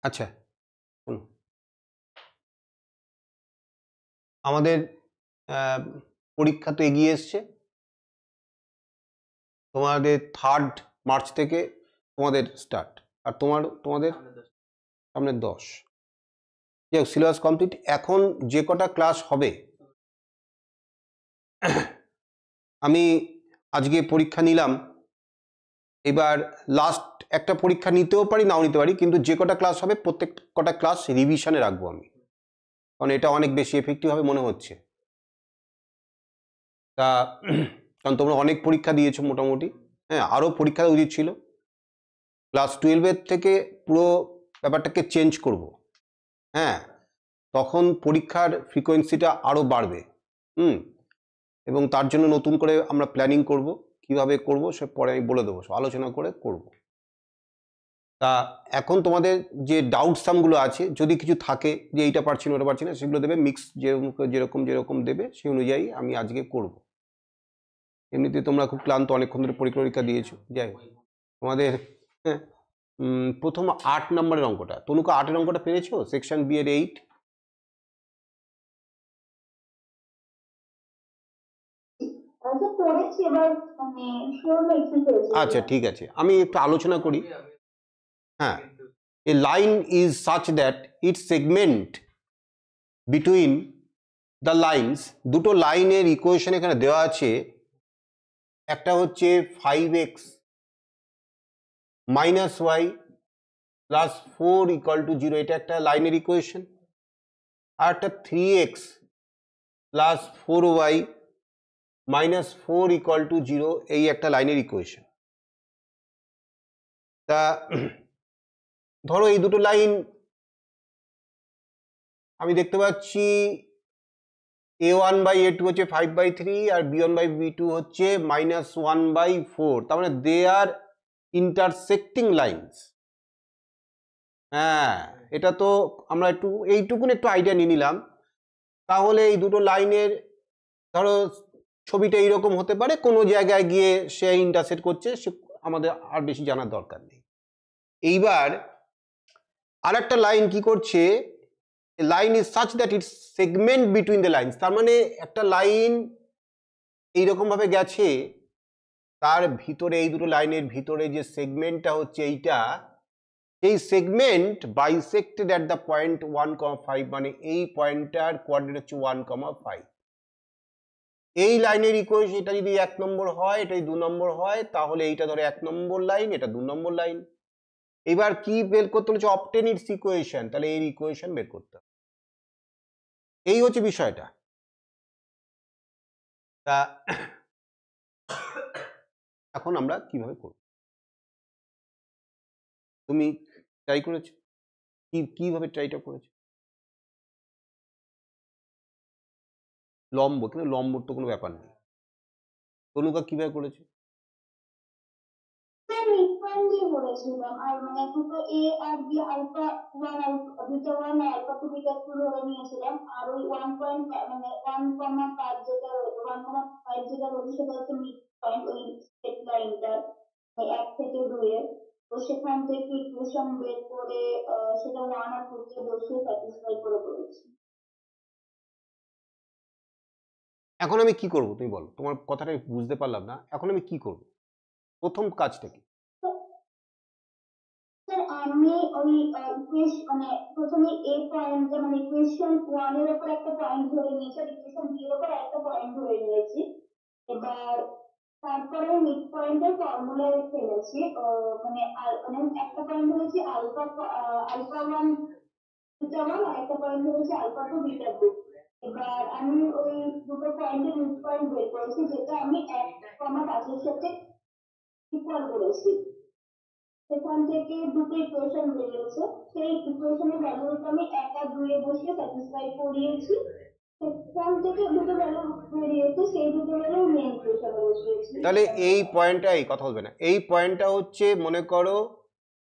আচ্ছা, শুনুন, আমাদের পরীক্ষা তো এগিয়ে এসছে। তোমাদের 3 মার্চ থেকে তোমাদের স্টার্ট, আর তোমাদের সামনে 10। যাই হোক, সিলেবাস কমপ্লিট। এখন যে কটা ক্লাস হবে, আমি আজকে পরীক্ষা নিলাম, এবার লাস্ট একটা পরীক্ষা নিতেও পারি, নাও নিতে পারি, কিন্তু যে কটা ক্লাস হবে প্রত্যেক কটা ক্লাস রিভিশনে রাখবো আমি, কারণ এটা অনেক বেশি এফেক্টিভ হবে মনে হচ্ছে। তা কারণ তোমরা অনেক পরীক্ষা দিয়েছো মোটামুটি, হ্যাঁ, আরও পরীক্ষা উচিত ছিল। ক্লাস 12-এর থেকে পুরো ব্যাপারটাকে চেঞ্জ করব, হ্যাঁ, তখন পরীক্ষার ফ্রিকোয়েন্সিটা আরও বাড়বে। এবং তার জন্য নতুন করে আমরা প্ল্যানিং করব, কিভাবে করব সে পরে আমি বলে দেবো, আলোচনা করে করব। তা এখন তোমাদের যে ডাউট সামগুলো আছে, যদি কিছু থাকে যে এইটা পারছি না ওটা পারছি না, সেগুলো দেবে, মিক্স যেরকম যেরকম দেবে সেই অনুযায়ী আমি আজকে করব। এমনিতে তোমরা খুব ক্লান্ত, অনেকক্ষণ ধরে পরীক্ষা দিয়েছো। যাই হোক, তোমাদের প্রথম 8 নম্বরের অঙ্কটা, তনুকা 8-এর অঙ্কটা পেরেছো? সেকশন বি এর 8। আচ্ছা, ঠিক আছে, আমি একটু আলোচনা করি। হ্যাঁ, a line is such that it segment between the lines. দুটো লাইনের ইকুয়েশন এখানে দেওয়া আছে। একটা হচ্ছে 5x minus y plus 4 equal to 0, এটা একটা লাইনের ইকুয়েশন। আর একটা 3x plus 4y minus 4 equal to 0, এই একটা লাইনের ইকুয়েশন। তা ধরো এই দুটো লাইন আমি দেখতে পাচ্ছি, a1/a2 হচ্ছে 5/3 আর b1/b2 হচ্ছে -1/4, তার মানে দে আর ইন্টারসেক্টিং লাইনস। হ্যাঁ, এটা তো আমরা এইটুকুন একটু আইডিয়া নিয়ে নিলাম। তাহলে এই দুটো লাইনের ধরো ছবিটা এইরকম হতে পারে, কোনো জায়গায় গিয়ে সে ইন্টারসেক্ট করছে, সে আমাদের আর বেশি জানার দরকার নেই। এইবার আর একটা লাইন কি করছে, line is such that it segment between the lines, তার মানে একটা লাইন এইরকম ভাবে গেছে, তার ভিতরে এই দুটো লাইনের ভিতরে যে সেগমেন্টটা হচ্ছে এইটা, এই সেগমেন্ট বাইসেক্টেড অ্যাট দ্য পয়েন্ট 1,5, মানে এই পয়েন্টটার কোঅর্ডিনেট হচ্ছে 1,5। এই লাইনের ইকুয়েশন, এটা যদি 1 নম্বর হয়, এটাই 2 নম্বর হয়, তাহলে এইটা ধরো 1 নম্বর লাইন, এটা 2 নম্বর লাইন। এবার কি বের করতে হচ্ছে? অবটেন ইটস ইকুয়েশন, তাহলে এর ইকুয়েশন বের করতে হবে, এই হচ্ছে বিষয়টা। তা এখন আমরা কিভাবে করব? তুমি ট্রাই করেছো? কিভাবে ট্রাইটা করেছো? লম্ব, কিন্তু লম্বর তো কোনো ব্যাপার নেই। তনুকা কিভাবে করেছে? বলেছিলাম, আর মানে দুটো এ আর বি, আলফা 1 আলফা বিটা 1 আর আলফা 2 বিটা 2 ধরে নিয়েছিলাম, আর ওই 1.5 মানে 1,5 যেটা রয়েছে, 1,5 যেটা রয়েছে সেটা হচ্ছে মিড পয়েন্ট, ওই স্ট্রেট লাইনটার 1 থেকে 2 এর। তো সেখান থেকে ইকুয়েশন বের করে সেটা 1 আর 2 কে বসিয়ে স্যাটিসফাই করে করেছি। এখন আমি কি করব তুমি বলো, তোমার কথাটা বুঝতে পারলাম না, এখন আমি কি করব? প্রথম কাজটা কি? স্যার আমি ওই ইকুয়েশন মানে প্রথমে এ পয়েন্টে মানে ইকুয়েশন 1 এর উপর একটা পয়েন্ট ধরে নিয়েছি, আর ইকুয়েশন 2 এর উপর একটা পয়েন্ট ধরে নিয়েছি। এবার তারপরে মিড পয়েন্টের ফর্মুলা ফেলেছি, মানে মানে একটা পয়েন্ট ধরেছি আলফা আলফা 1 বিটা 1, আর একটা পয়েন্ট ধরেছি আলফা 2 বিটা 2। এবার আমি ওই দুটো পয়েন্টের মিড পয়েন্ট বের করেছি, যেটা আমি 1,5 এর সাথে ইকুয়াল করেছি। সেখান থেকে দুটো ইকুয়েশন বেরিয়েছে, সেই ইকুয়েশনের ভ্যালুটা আমি 1 আর 2 এ বসিয়ে স্যাটিসফাই করিয়েছি। সেখান থেকে দুটো ভ্যালু বেরিয়েছে, সেই দুটো ভ্যালু মেইন ইকুয়েশনে বসিয়েছি। তাহলে এই পয়েন্টটা, এই কথা বলবে না, এই পয়েন্টটা হচ্ছে মনে করো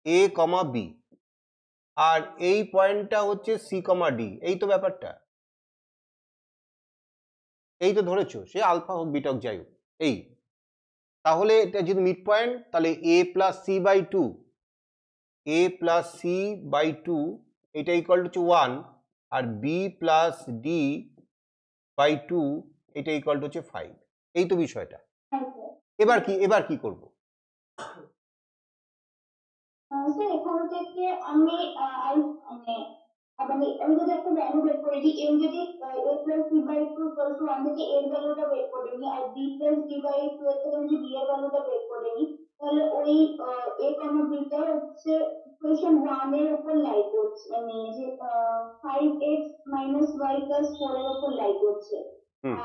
এ কমা বি, আর এই পয়েন্টটা হচ্ছে সি কমা ডি, এই তো ব্যাপারটা, এই তো ধরেছো, সে আলফা হোক বিটা হোক যাই হোক, এই। তাহলে এটা যদি মিড পয়েন্ট, তাহলে a plus C by 2 a plus C by 2 এটা ইকুয়াল টু 1 আর বি প্লাস ডি বাই 2 এটা ইকুয়াল টু 5। এই তো বিষয়টা। হ্যাঁ স্যার। এবার কি করব? স্যার এখান থেকে আমি আমি যদি একটা ভ্যালু বের করে দিই, এম যদি a plus B by 2 equal to 1 থেকে এর ভ্যালুটা বের করে নিই, আর বি প্লাস ডি বাই 2 এর থেকে যদি বি এর ভ্যালুটা বের করে নিই, তাহলে ওই a কমা বি টা হচ্ছে ইকুয়েশন 1 এর উপর লাই করছে, মানে যে 5x মাইনাস y প্লাস 4 এর উপর লাই করছে।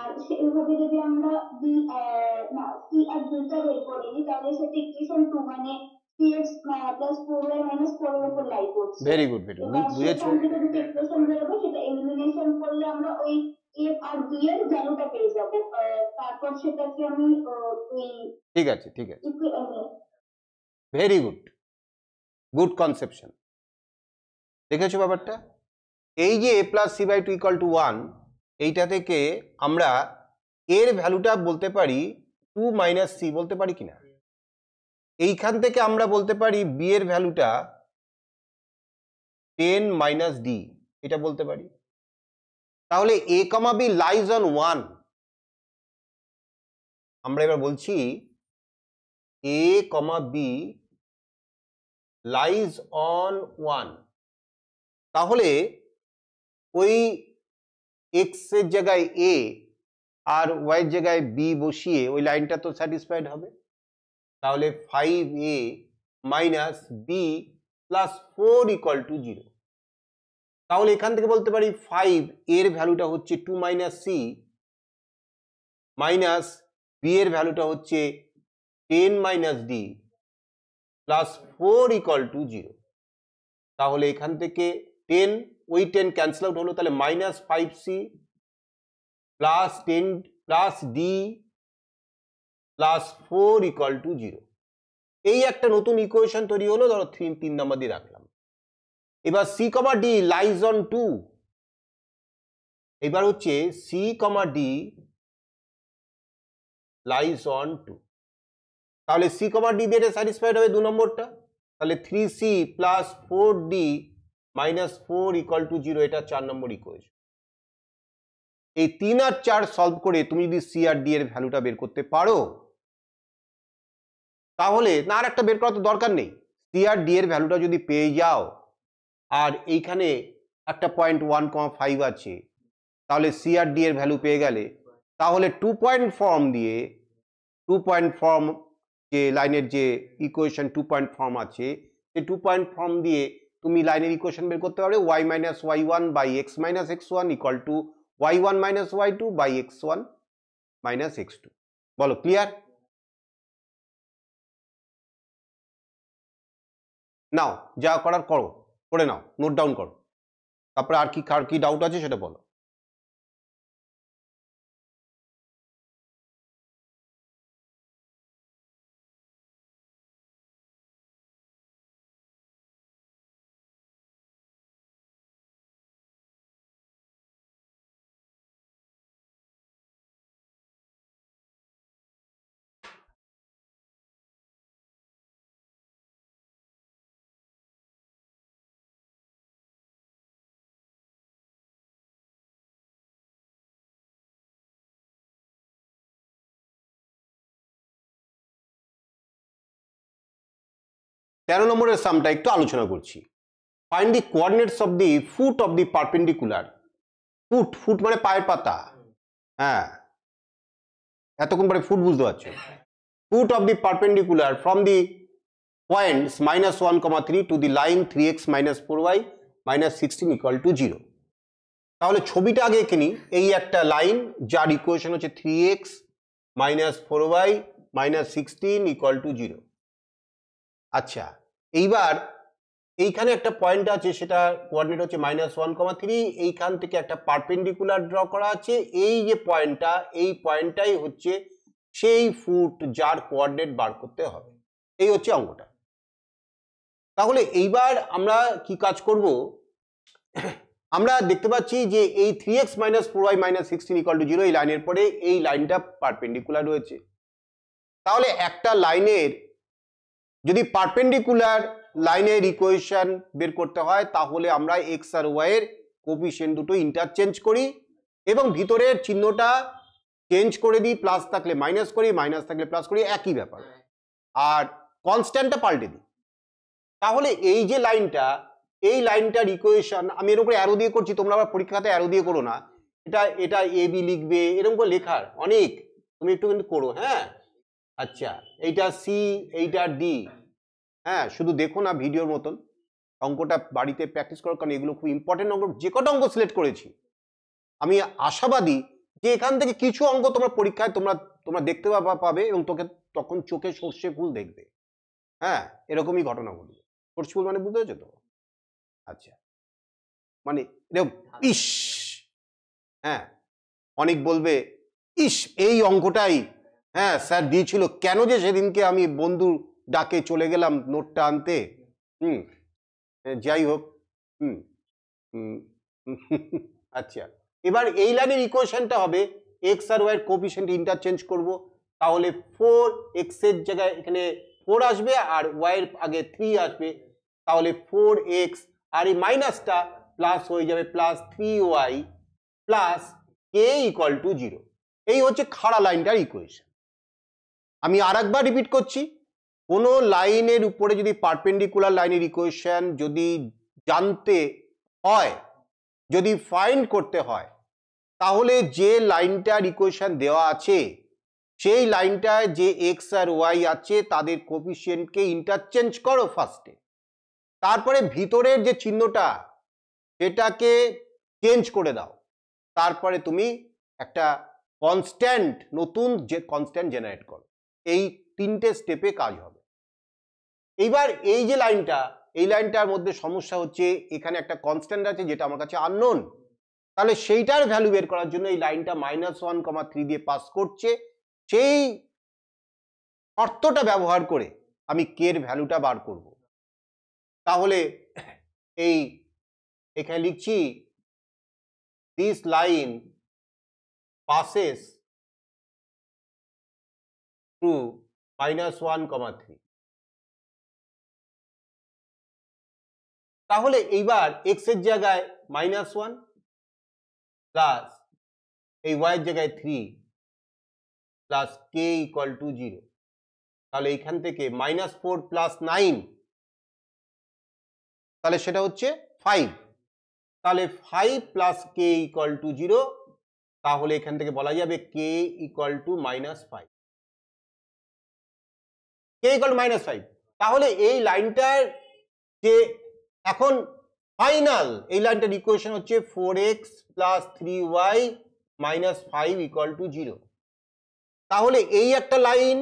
আর সেইভাবে যদি আমরা বি না সি আর বি টা বের করে নিই, তাহলে সেটা ইকুয়েশন 2 মানে 3x প্লাস 4y মাইনাস 4 এর উপর লাই করছে। ভেরি গুড বুঝেছো? সেখান থেকে দুটো ইকুয়েশন বেরোবে, সেটা এলিমিনেশন করলে আমরা ওই a আর b এর ভ্যালুটা পেয়ে যাব। তারপর সেটাকে আমি ওই ঠিক আছে ভেরি গুড কনসেপশন। দেখেছো ব্যাপারটা? এই যে a plus C by 2 equal to 1, এইটা থেকে আমরা এর ভ্যালুটা বলতে পারি 2 মাইনাস সি বলতে পারি কিনা? এইখান থেকে আমরা বলতে পারি বি এর ভ্যালুটা 10 মাইনাস ডি, এটা বলতে পারি। তাহলে a comma B lies on 1। আমরা এবার বলছি a comma B lies on 1। তাহলে ওই x এর জায়গায় a আর y এর জায়গায় b বসিয়ে ওই লাইনটা তো স্যাটিসফাইড হবে। তাহলে 5a minus B plus 4 equal to 0। তাহলে এখান থেকে বলতে পারি 5 এর ভ্যালুটা হচ্ছে 2 মাইনাস সি মাইনাস বি এর ভ্যালুটা হচ্ছে 10 minus D plus 4 equal to 0। তাহলে এখান থেকে 10 ওই 10 ক্যান্সেল আউট হলো, তাহলে minus 5c plus 10 plus D plus 4 equal to 0। এই একটা নতুন ইকুয়েশন তৈরি হলো, ধরো 3 নাম্বার দিয়ে রাখলাম। এবার C comma D lies on 2। এবার হচ্ছে C comma D lies on 2। তাহলে সি কমা ডি দিয়ে স্যাটিসফাইড হবে 2 নম্বরটা। তাহলে 3c plus 4d minus 4 equal to 0, এটা 4 নম্বর ইকুয়েশন। এই 3 আর 4 সলভ করে তুমি যদি সি আর ডি এর ভ্যালুটা বের করতে পারো, তাহলে না আর একটা বের করার তো দরকার নেই। সি আর ডি এর ভ্যালুটা যদি পেয়ে যাও, আর এইখানে একটা 0.1,5 আছে, তাহলে সি আর ডি এর ভ্যালু পেয়ে গেলে, তাহলে 2 পয়েন্ট ফর্ম দিয়ে 2 পয়েন্ট ফর্ম যে লাইনের যে ইকুয়েশন 2 পয়েন্ট ফর্ম আছে, সেই 2 পয়েন্ট ফর্ম দিয়ে তুমি লাইনের ইকুয়েশন বের করতে পারবে y minus y1 by x minus x1 equal to y1 minus y2 by x1 minus x2। বলো ক্লিয়ার? নাও যা করার করো, করে নাও, নোট ডাউন করো, তারপরে আর কি ডাউট আছে সেটা বলো। তেরো নম্বরের সামটা একটু আলোচনা করছি। Find the coordinates of the foot of the perpendicular. Foot মানে পায়ের পাতা। হ্যাঁ, এতক্ষণ পরে ফুট বুঝতে পারছো। Foot of the perpendicular from the points -1,3 to the line 3x minus 4y minus 16 equal to 0। তাহলে ছবিটা আগে এঁকে নিই। এই একটা লাইন যার ইকুয়েশন হচ্ছে 3x minus 4y minus 16 equal to 0। আচ্ছা, এইবার এইখানে একটা পয়েন্ট আছে, সেটা কোঅর্ডিনেট হচ্ছে -1,3। এইখান থেকে একটা পারপেন্ডিকুলার ড্র করা আছে। এই যে পয়েন্টটা, এই পয়েন্টটাই হচ্ছে সেই ফুট যার কোঅর্ডিনেট বার করতে হবে। এই হচ্ছে অঙ্কটা। তাহলে এইবার আমরা কি কাজ করব? আমরা দেখতে পাচ্ছি যে এই 3x minus 4y minus 16 equal to 0 এই লাইনের পরে এই লাইনটা পারপেন্ডিকুলার রয়েছে। তাহলে একটা লাইনের যদি পারপেন্ডিকুলার লাইনের ইকুয়েশন বের করতে হয় তাহলে আমরা এক্স আর ওয়াই এর কোফিশিয়েন্ট দুটো ইন্টারচেঞ্জ করি এবং ভিতরের চিহ্নটা চেঞ্জ করে দিই, প্লাস থাকলে মাইনাস করি, মাইনাস থাকলে প্লাস করি, একই ব্যাপার। আর কনস্ট্যান্টটা পাল্টে দিই। তাহলে এই যে লাইনটা, এই লাইনটার ইকুয়েশন আমি এর উপরে অ্যারো দিয়ে করছি, তোমরা আবার পরীক্ষাতে অ্যারো দিয়ে করো না, এটা এ বি লিখবে এরকম করে লেখার অনেক, তুমি একটু কিন্তু করো। হ্যাঁ, আচ্ছা, এইটা সি, এইটা ডি। হ্যাঁ, শুধু দেখো না ভিডিওর মতন, অঙ্কটা বাড়িতে প্র্যাকটিস করো, কারণ এগুলো খুব ইম্পর্টেন্ট অঙ্ক। যে কটা অঙ্ক সিলেক্ট করেছি আমি আশাবাদী যে এখান থেকে কিছু অঙ্ক তোমার পরীক্ষায় তোমরা দেখতে পাবে এবং তখন চোখে সর্ষে ফুল দেখবে। হ্যাঁ, এরকমই ঘটনা ঘটবে। সর্ষে ফুল মানে বুঝতে পেরেছো তো? আচ্ছা, মানে এরকম ইস, হ্যাঁ, অনেক বলবে ইস এই অঙ্কটাই হ্যাঁ স্যার দিয়েছিল, কেন যে সেদিনকে আমি বন্ধুর ডাকে চলে গেলাম নোটটা আনতে। যাই হোক। আচ্ছা, এবার এই লাইনের ইকুয়েশনটা হবে এক্স আর ওয়াই এর কোফিশিয়েন্ট ইন্টারচেঞ্জ করব, তাহলে 4x এর জায়গায় এখানে 4 আসবে আর y এর আগে 3 আসবে, তাহলে 4x আর এই মাইনাসটা প্লাস হয়ে যাবে plus 3y plus k equal to 0। এই হচ্ছে খাড়া লাইনটার ইকুয়েশন। আমি আরেকবার রিপিট করছি, কোনো লাইনের উপরে যদি পারপেন্ডিকুলার লাইনের ইকুয়েশন যদি জানতে হয়, যদি ফাইন্ড করতে হয়, তাহলে যে লাইনটার ইকুয়েশন দেওয়া আছে সেই লাইনটায় যে এক্স আর ওয়াই আছে তাদের কোফিশিয়েন্টকে ইন্টারচেঞ্জ করো ফার্স্টে, তারপরে ভিতরের যে চিহ্নটা সেটাকে চেঞ্জ করে দাও, তারপরে তুমি একটা কনস্ট্যান্ট, নতুন যে কনস্ট্যান্ট জেনারেট করো। এই তিনটে স্টেপে কাজ হবে। এইবার এই যে লাইনটা, এই লাইনটার মধ্যে সমস্যা হচ্ছে এখানে একটা কনস্ট্যান্ট আছে যেটা আমার কাছে আননোন, তাহলে সেইটার ভ্যালু বের করার জন্য এই লাইনটা -1,3 দিয়ে পাস করছে, সেই শর্তটা ব্যবহার করে আমি কে এর ভ্যালুটা বার করব। তাহলে এই এখানে লিখছি দিস লাইন passes through -1,3। তাহলে এইবার x এর জায়গায় -1 প্লাস এই y এর জায়গায় 3 প্লাস k ইকুয়াল টু 0, তাহলে এইখান থেকে -4 প্লাস 9, তাহলে সেটা হচ্ছে 5, তাহলে 5 প্লাস k ইকুয়াল টু 0, তাহলে এখান থেকে বলা যাবে k equal two -5, k equal two -5। তাহলে এই লাইনটার যে এখন ফাইনাল, এই লাইনটার ইকুয়েশন হচ্ছে 4x plus 3y minus 5 equal to 0। তাহলে এই একটা লাইন,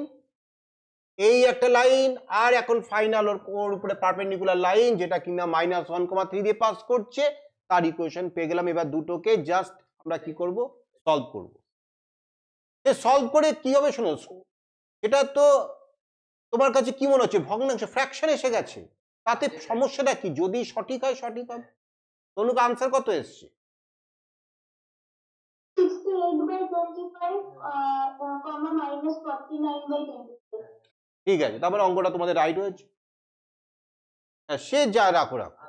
এই একটা লাইন, আর এখন ফাইনাল ওর উপরে পারপেন্ডিকুলার লাইন যেটা কিনা -1,3 দিয়ে পাস করছে, তার ইকুয়েশন পেয়ে গেলাম। এবার দুটোকে জাস্ট আমরা কি করব, সলভ করব। সলভ করে কি হবে শোনো, এটা তো তোমার কাছে কি মনে হচ্ছে ভগ্নাংশ, ফ্র্যাকশন এসে গেছে, তাতে সমস্যাটা কি? যদি সঠিক হয় সঠিক হবে। তনুক আনসার কত এসছে? 68/25, ঠিক আছে, তারপরে অঙ্কটা তোমাদের রাইট হয়েছে। হ্যাঁ, সে যা রাখো রাখো।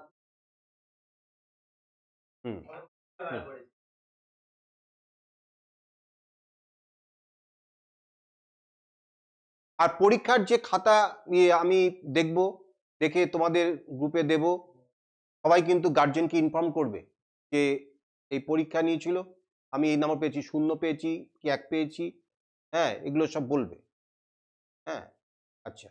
আর পরীক্ষার যে খাতা আমি দেখব, দেখে তোমাদের গ্রুপে দেব, সবাই কিন্তু গার্জেনকে ইনফর্ম করবে যে এই পরীক্ষা নিয়েছিল, আমি এই নাম্বার পেয়েছি, 0 পেয়েছি কি 1 পেয়েছি, হ্যাঁ, এগুলো সব বলবে। হ্যাঁ, আচ্ছা,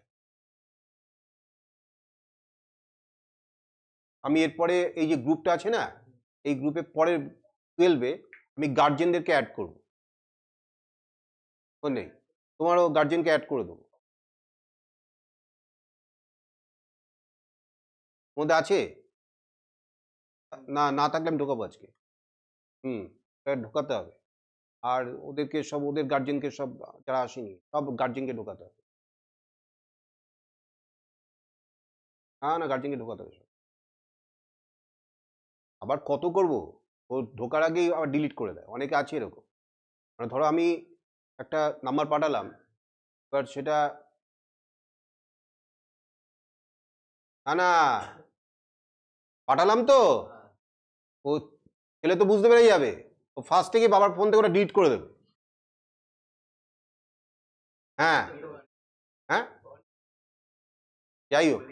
আমি এরপরে এই যে গ্রুপটা আছে না, এই গ্রুপে পরের 12-এ আমি গার্জেনদেরকে অ্যাড করব, নেই তোমারও গার্জেনকে অ্যাড করে দেবো। মধ্যে আছে না, না থাকলে আমি ঢোকাবো আজকে। ঢোকাতে হবে। আর ওদেরকে সব, ওদের গার্জেনকে সব, যারা আসেনি সব গার্জেনকে ঢোকাতে হবে। না, গার্জেনকে ঢোকাতে হবে। আবার কত করব, ও ঢোকার আগেই আবার ডিলিট করে দেয়, অনেকে আছে এরকম। মানে ধরো আমি একটা নাম্বার পাঠালাম, এবার সেটা না না, পাঠালাম তো, ও ছেলে তো বুঝতে পেরে যাবে, ও ফার্স্ট থেকে বাবার ফোন থেকে ওটা ডিলিট করে দেবে। হ্যাঁ হ্যাঁ, যাই হোক।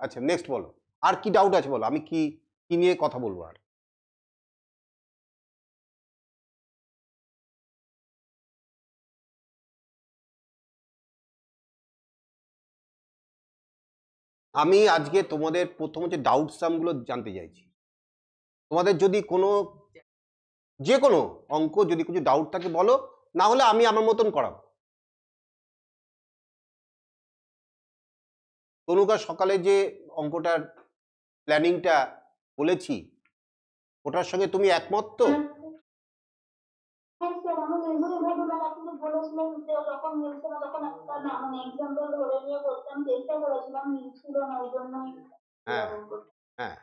আচ্ছা নেক্সট বলো, আর কি ডাউট আছে বলো, আমি কি কি নিয়ে কথা বলবো আর। আমি আজকে তোমাদের প্রথম হচ্ছে ডাউট সামগুলো জানতে চাইছি। তোমাদের যদি কোনো যে কোনো অঙ্ক যদি কিছু ডাউট থাকে বলো, না হলে আমি আমার মতন করাবো। তনুকা সকালে যে অঙ্কটার প্ল্যানিংটা বলেছি ওটার সঙ্গে তুমি একমত তো? হ্যাঁ স্যার, আমি এগুলোই ভাবলাম, আপনি তো বলেছিলেন যে যখন মিলছে না তখন একটা না মানে এক্সাম্পল ধরে নিয়ে করতাম, চেষ্টা করেছিলাম, মিলছিল না, ওই জন্যই হ্যাঁ হ্যাঁ,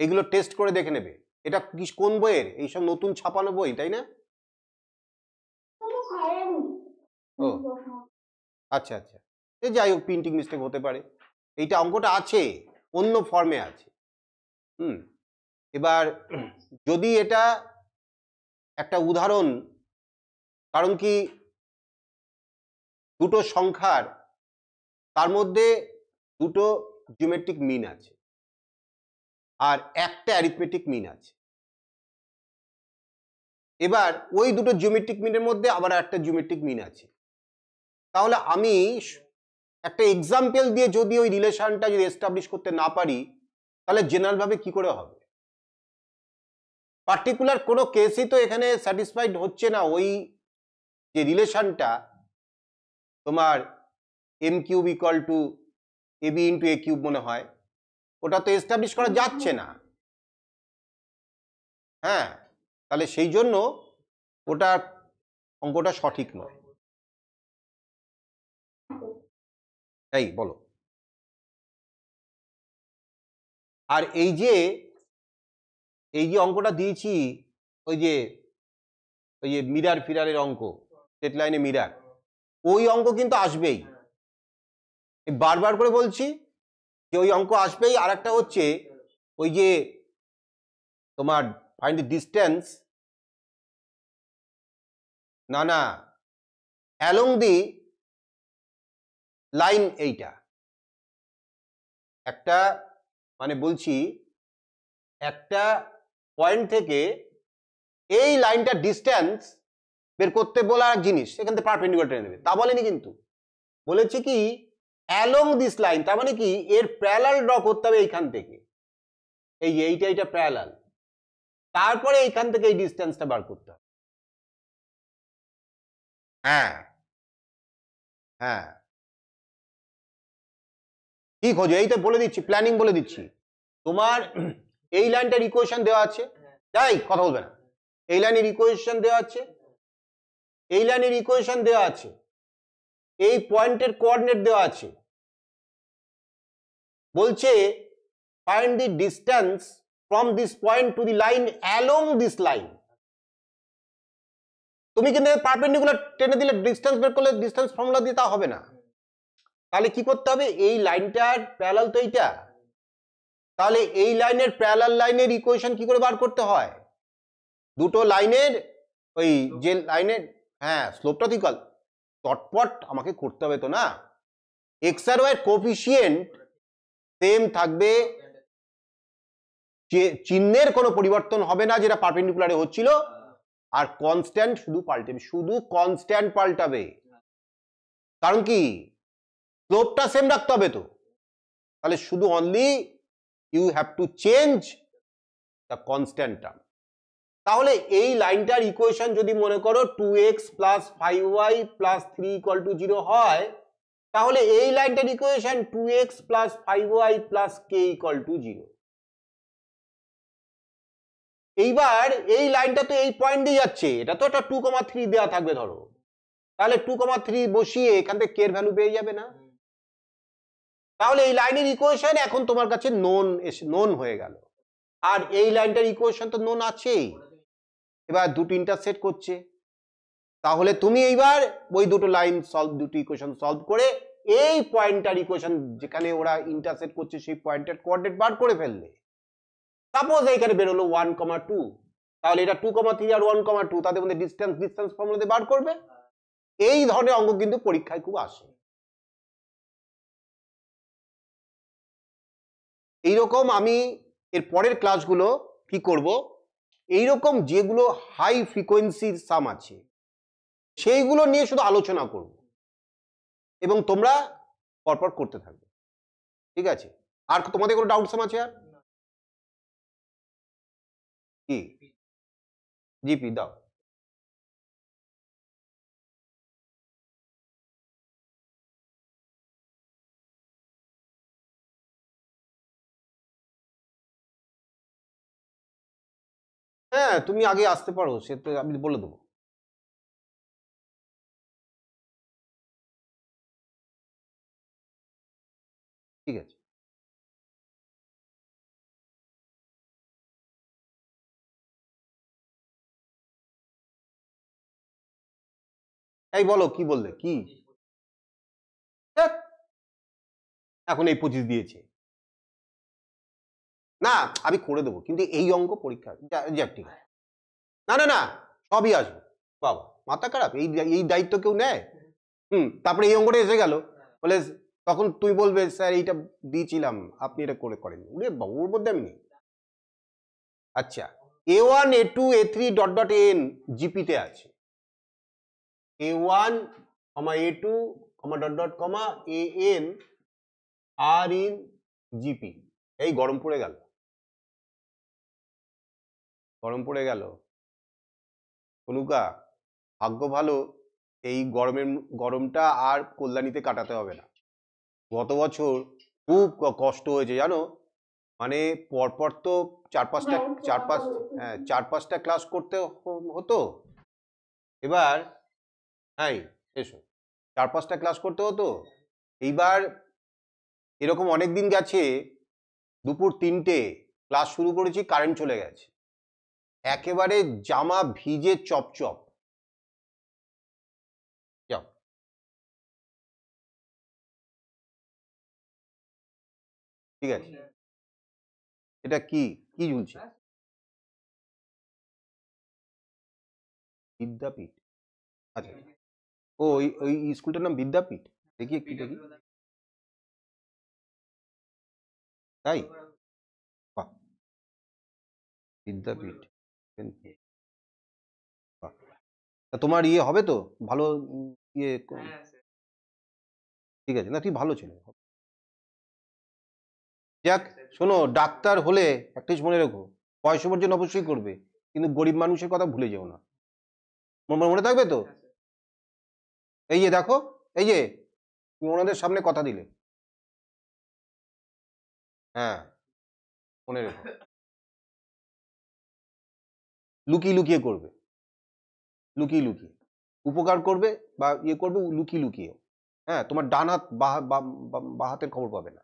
এগুলো টেস্ট করে দেখে নেবে। এটা কি কোন বইয়ের? এইসব নতুন ছাপানো বই তাই না? ও আচ্ছা আচ্ছা, এ যাই হোক, প্রিন্টিং মিস্টেক হতে পারে। এইটা অঙ্কটা আছে, অন্য ফর্মে আছে। এবার যদি এটা একটা উদাহরণ, কারণ কি দুটো সংখ্যার তার মধ্যে দুটো জিওমেট্রিক মিন আছে আর একটা অ্যারিথমেটিক মিন আছে। এবার ওই দুটো জিওমেট্রিক মিনের মধ্যে আবার একটা জিওমেট্রিক মিন আছে। তাহলে আমি একটা এক্সাম্পল দিয়ে যদি ওই রিলেশনটা যদি এস্টাবলিশ করতে না পারি, তাহলে জেনারেল ভাবে কি করে হবে? পার্টিকুলার কোনো কেসই তো এখানে স্যাটিসফাইড হচ্ছে না। ওই যে রিলেশনটা তোমার M cube equal to A B into A cube মনে হয়, ওটা তো এস্টাবলিশ করা যাচ্ছে না। হ্যাঁ, তাহলে সেই জন্য ওটা অঙ্কটা সঠিক নয়। এই বলো। আর এই যে অঙ্কটা দিয়েছি, ওই যে মিরার ফিরারের অঙ্ক, স্ট্রেট লাইনে মিরার, ওই অঙ্ক কিন্তু আসবেই, বারবার করে বলছি যে ওই অঙ্ক আসবেই। আর একটা হচ্ছে ওই যে তোমার ফাইন্ড দ্য ডিস্টেন্স, না না, অ্যালং দি লাইন, এইটা একটা মানে বলছি একটা পয়েন্ট থেকে এই লাইনটা ডিস্টেন্স বের করতে বলা এক জিনিস, সেখান থেকে পারপেন্ডিকুলার টেনে দেবে, তা বলেনি কিন্তু। বলেছে কি অ্যালং দিস লাইন, তার মানে কি এর প্যারালাল ড্র করতে হবে এইখান থেকে, এইটা প্যারালাল, তারপরে এইখান থেকে এই ডিস্টেন্সটা বার করতে হবে। হ্যাঁ হ্যাঁ, কি খোঁজো? এইটা বলে দিচ্ছি, প্ল্যানিং বলে দিচ্ছি। তোমার এই লাইনটার ইকুয়েশন দেওয়া আছে, তাই কথা বলবে না, এই লাইনের ইকুয়েশন দেওয়া আছে, এই লাইনের ইকুয়েশন দেওয়া আছে, এই পয়েন্টের কোঅর্ডিনেট দেওয়া আছে। বলছে find the distance from this point to the line along this line. তুমি কিন্তু পারপেন্ডিকুলার টেনে দিলে ডিস্টেন্স বের করলে ডিস্টেন্স ফর্মুলা দিয়ে তা হবে না। তাহলে কি করতে হবে? এই লাইনটার প্যারালাল তো এইটা, তাহলে এই লাইনের প্যারালাল লাইনের ইকুয়েশন কি করে বার করতে হয়? দুটো লাইনের ওই যে লাইনের, হ্যাঁ, স্লোপটা তো ইকুয়াল, চটপট আমাকে করতে হবে তো না। এক্স আর ওয়াই কোফিসিয়েন্ট সেম থাকবে, চিহ্নের কোনো পরিবর্তন হবে না যেটা পারপেন্ডিকুলারে হচ্ছিল, আর কনস্ট্যান্ট শুধু পাল্টাবে, শুধু কনস্ট্যান্ট পাল্টাবে। কারণ কি স্লোপটা সেম রাখতে হবে তো, তাহলে শুধু only you have to change the constant term. তাহলে এই লাইনটার ইকুয়েশন যদি মনে করো 2x plus 5y plus 3 equal to 0 হয়, তাহলে এই লাইনটার equation 2x plus 5y plus k equal to 0। এইবার এই লাইনটা তো এই পয়েন্ট দিয়ে যাচ্ছে, এটা তো একটা 2,3 দেওয়া থাকবে ধরো, তাহলে 2,3 বসিয়ে এখান থেকে k এর ভ্যালু পেয়ে যাবে না? তাহলে এই লাইনের ইকুয়েশন এখন তোমার কাছে নোন হয়ে গেল, আর এই লাইনটার ইকুয়েশন তো নোন আছেই। এবার দুটো ইন্টারসেক্ট করছে, তাহলে তুমি এইবার ওই দুটো লাইন সলভ, দুটো ইকুয়েশন সলভ করে এই পয়েন্টার ইকুয়েশন যেখানে ওরা ইন্টারসেক্ট করছে সেই পয়েন্টের কোঅর্ডিনেট বার করে ফেললে, সাপোজ এইখানে বেরোলো 1,2, তাহলে এটা 2,3 আর 1,2 তাদের মধ্যে ডিস্টেন্স ফর্মুলা দিয়ে বার করবে। এই ধরনের অঙ্ক কিন্তু পরীক্ষায় খুব আসে। এইরকম আমি এর পরের ক্লাসগুলো কি করব, এইরকম যেগুলো হাই ফ্রিকোয়েন্সির সাম আছে সেইগুলো নিয়ে শুধু আলোচনা করব এবং তোমরা পরপর করতে থাকবে, ঠিক আছে? আর তোমাদের কোনো ডাউট সাম আছে? আর কি জিপি দাও। হ্যাঁ তুমি আগে আসতে পারো, সে তো আমি বলে দেবো। ঠিক আছে, এই বলো কি বললে? কি ধ্যাৎ, এখন এই 25 দিয়েছে না, আমি করে দেবো, কিন্তু এই অঙ্ক পরীক্ষা যাক ঠিক আছে। না না না, সবই আসবে বাবা, মাথা খারাপ, এই দায়িত্ব কেউ নেয়? তারপরে এই অঙ্কটা এসে গেল বলে, তখন তুই বলবে স্যার এইটা দিয়েছিলাম আপনি এটা করেন, ওর মধ্যে আমি নেই। আচ্ছা, A1 A2 A3 dot dot N জিপিতে আছে, A1 A2 dot dot AN are in GP. এই গরম পড়ে গেল, গরম পড়ে গেল অনুকা, ভাগ্য ভালো এই গরমটা আর কল্যাণীতে কাটাতে হবে না। গত বছর খুব কষ্ট হয়েছে জানো, মানে পরপর তো চার পাঁচটা ক্লাস করতে হতো। এবার হ্যাঁ এসো, 4-5টা ক্লাস করতে হতো। এইবার এরকম অনেক দিন গেছে দুপুর 3টে ক্লাস শুরু করেছি, কারেন্ট চলে গেছে, একেবারে জামা ভিজে চপচপ। যাও, ঠিক আছে। এটা কি কি ঝুলছে? বিদ্যাপীঠ? আচ্ছা, ও ওই স্কুলটার নাম বিদ্যাপীঠ? দেখি একটু দেখি। তাই? বাহ, বিদ্যাপীঠ। বাহ, তা তোমার ইয়ে হবে তো ভালো, ইয়ে ঠিক আছে, না তুই ভালো ছেলে। যাক শোনো, ডাক্তার হলে একটা জিনিস মনে রেখো, পয়সা উপার্জন অবশ্যই করবে, কিন্তু গরিব মানুষের কথা ভুলে যেও না, মনে থাকবে তো? এই যে দেখো, এই যে তুমি ওনাদের সামনে কথা দিলে, হ্যাঁ মনে রেখো, লুকিয়ে লুকিয়ে করবে, লুকিয়ে লুকিয়ে উপকার করবে বা ইয়ে করবে লুকিয়ে লুকিয়ে। হ্যাঁ, তোমার ডান হাত বা হাতের খবর পাবে না,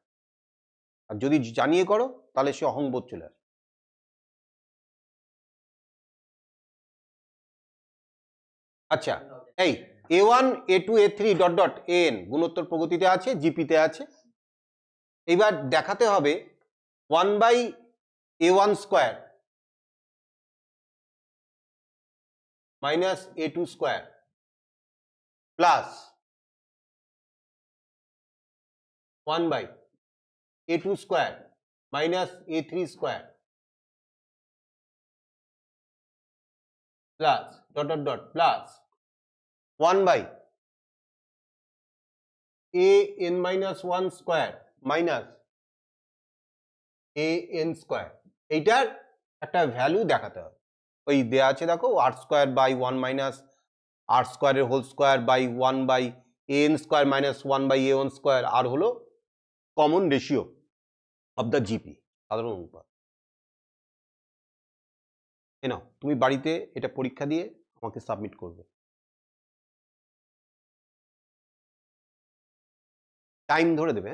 আর যদি জানিয়ে করো তাহলে সে অহংবোধ চলে আসবে। আচ্ছা, এই A1 A2 A3 dot dot N গুণোত্তর প্রগতিতে আছে, জিপিতে আছে। এইবার দেখাতে হবে 1/A1 square minus A2 square plus 1/A2 square minus A3 square plus dot dot dot plus 1/AN minus 1 square minus AN square. এইটার একটা ভ্যালু দেখাতে হবে, ওই দেয়া আছে দেখো, r square by 1 minus r স্কোয়ারের whole square by 1/AN square minus 1/A1 square, r হলো common ratio of the GP, সাধারণ অনুপাত। এ নাও, তুমি বাড়িতে এটা পরীক্ষা দিয়ে আমাকে সাবমিট করবে, টাইম ধরে দেবে।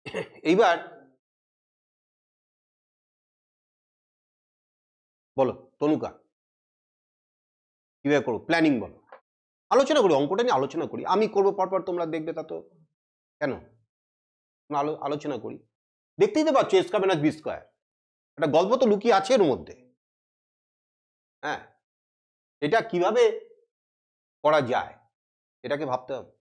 হ্যাঁ, এইবার বলো তনুকা, কিভাবে করবো প্ল্যানিং বলো, আলোচনা করি, অঙ্কটা নিয়ে আলোচনা করি, আমি করবো পরপর তোমরা দেখবে, তা তো কেন, আলোচনা করি। দেখতেই তো পাচ্ছ এ স্কয়ার মাইনাস বি স্কয়ার, একটা গল্প তো লুকিয়ে আছে এর মধ্যে। হ্যাঁ, এটা কিভাবে করা যায় এটাকে ভাবতে হবে।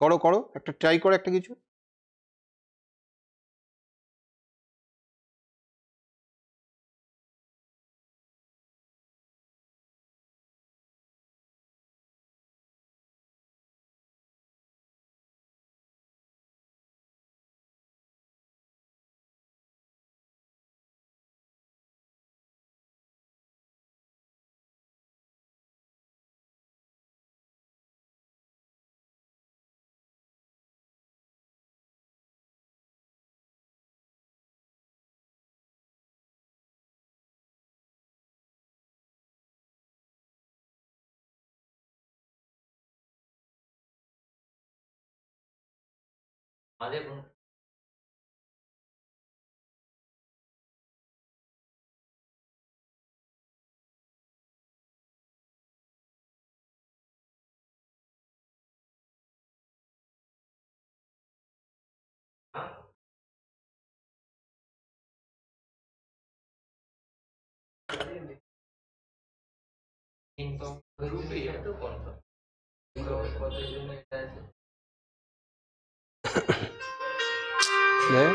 করো করো, একটা ট্রাই করো একটা কিছু। হ্যাঁ,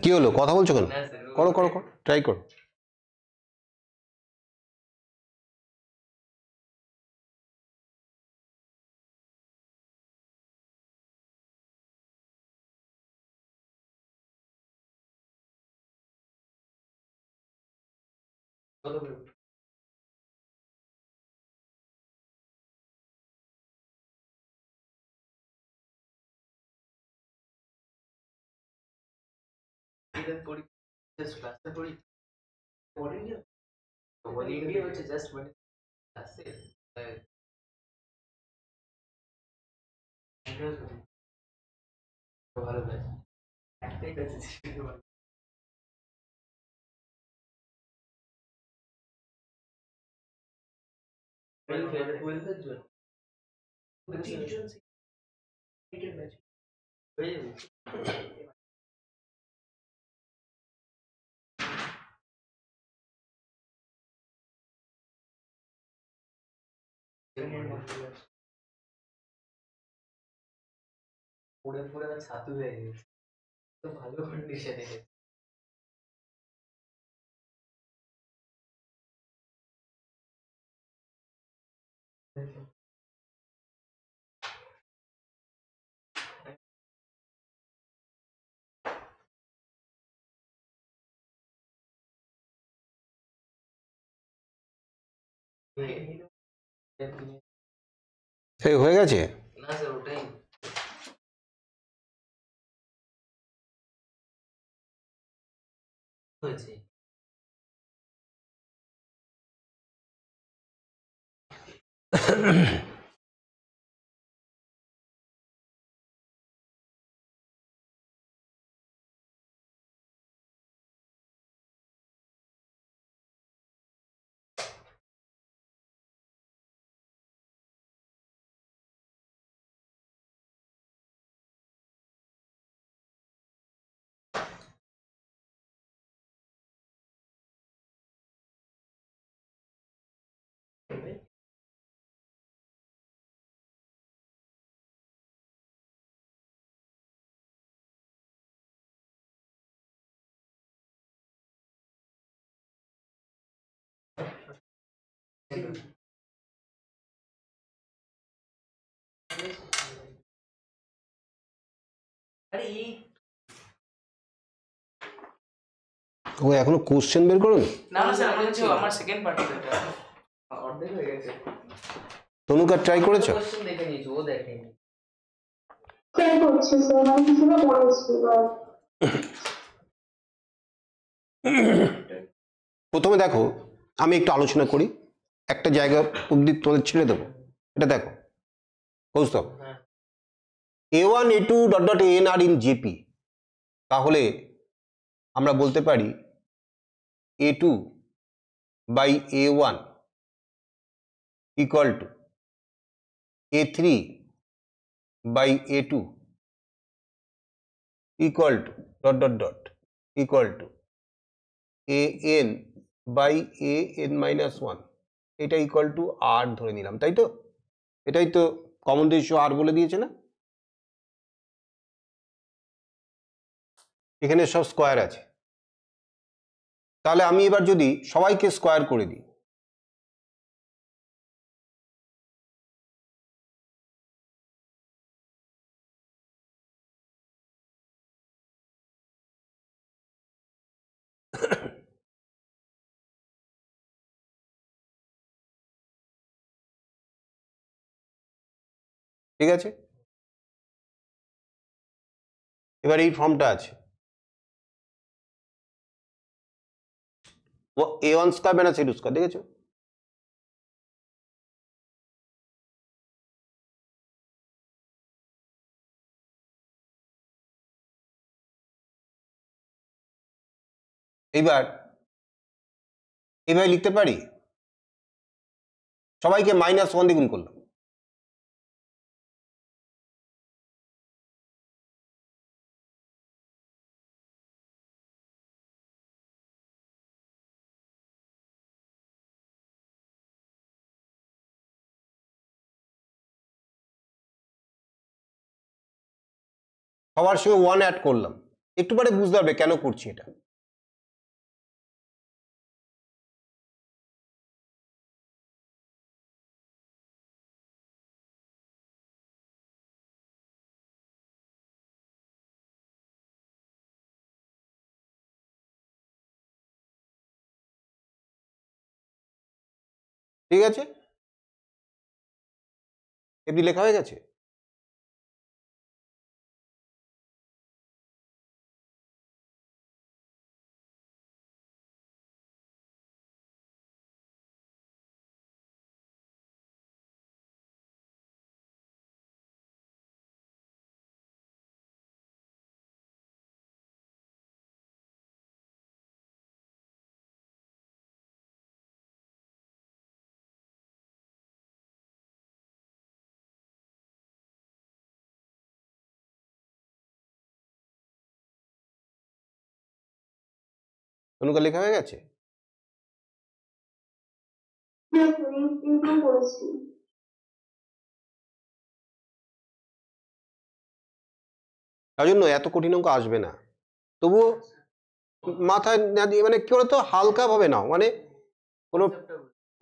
কি হলো কথা বলছো কেন, করো করো করো ট্রাই করো। এই হয়ে গেছে। না স্যার ওটাই হয়েছে। আরে এই ও এখনো কোশ্চেন বের করুন। না না স্যার আমার কাছে আমার সেকেন্ড পার্ট এটা অর্ধেক হয়ে গেছে। তনুকা ট্রাই করেছো? কোশ্চেন দেখে নিয়েছি, ও দেখেনি। ট্রাই করছি স্যার, আমি কিছুটা পড়েছি এবার। প্রথমে দেখো, আমি একটু আলোচনা করি, একটা জায়গা অবধি তোমাদের ছেড়ে দেবো। এটা দেখো বুঝতো, হ্যাঁ a1 a2 dot dot an are in GP, তাহলে আমরা বলতে পারি a2 by a1 equal to a3 by a2 equal to dot dot dot equal to an by an minus one, এটা ইকুয়াল টু আর ধরে নিলাম, তাই তো? এটাই তো কমন রেশিও আর বলে দিয়েছে না? এখানে সব স্কোয়ার আছে, তাহলে আমি এবার যদি সবাইকে স্কোয়ার করে দিই, ঠিক আছে? এবার এই ফর্মটা আছে, ও a1 square minus a2 square, দেখেছো? এইবার এইভাবে লিখতে পারি, সবাইকে মাইনাস ওয়ান দিয়ে গুণ করলাম, সবার সঙ্গে ওয়ান অ্যাড করলাম, একটু পরে বুঝতে পারবে কেন করছি এটা। ঠিক আছে, এমনি লেখা হয়ে গেছে। তনুকা লেখা হয়ে গেছে? হ্যাঁ স্যার, ইমপ্রুভ করেছি। তার জন্য এত কঠিন অঙ্ক আসবে না, তবুও মাথায় না দিয়ে, মানে কি বলতো, হালকা ভাবে নাও, মানে কোনো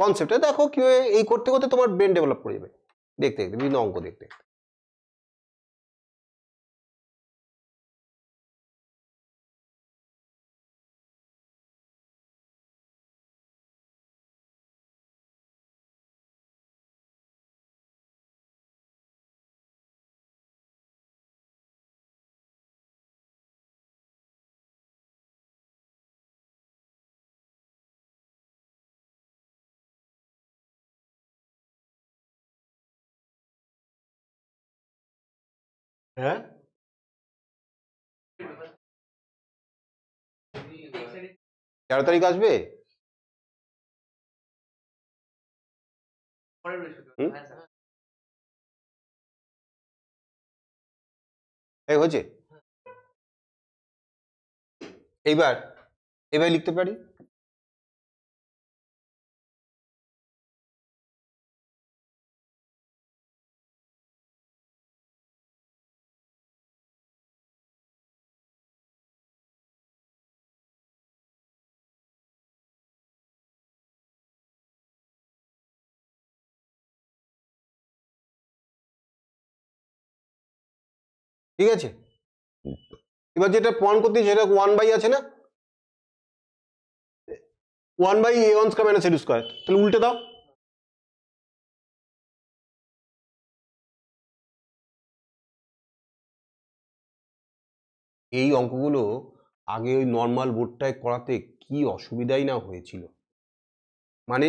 কনসেপ্টে দেখো কি এই করতে করতে তোমার ব্রেন ডেভেলপ করে যাবে, দেখতে দেখতে বিভিন্ন অঙ্ক দেখতে। হ্যাঁ, তেরো তারিখ আসবে। পরের বৃহস্পতিবার, হুম? হ্যাঁ স্যার। এই হয়েছে। এইবার এবার লিখতে পারি ঠিক আছে। এবার যেটা প্রমাণ করতে সেটা 1 বাই আছে না, 1/a1² - a2², তাহলে উল্টে দাও। এই অঙ্কগুলো আগে ওই নর্মাল বোর্ডটায় করাতে কি অসুবিধাই না হয়েছিল, মানে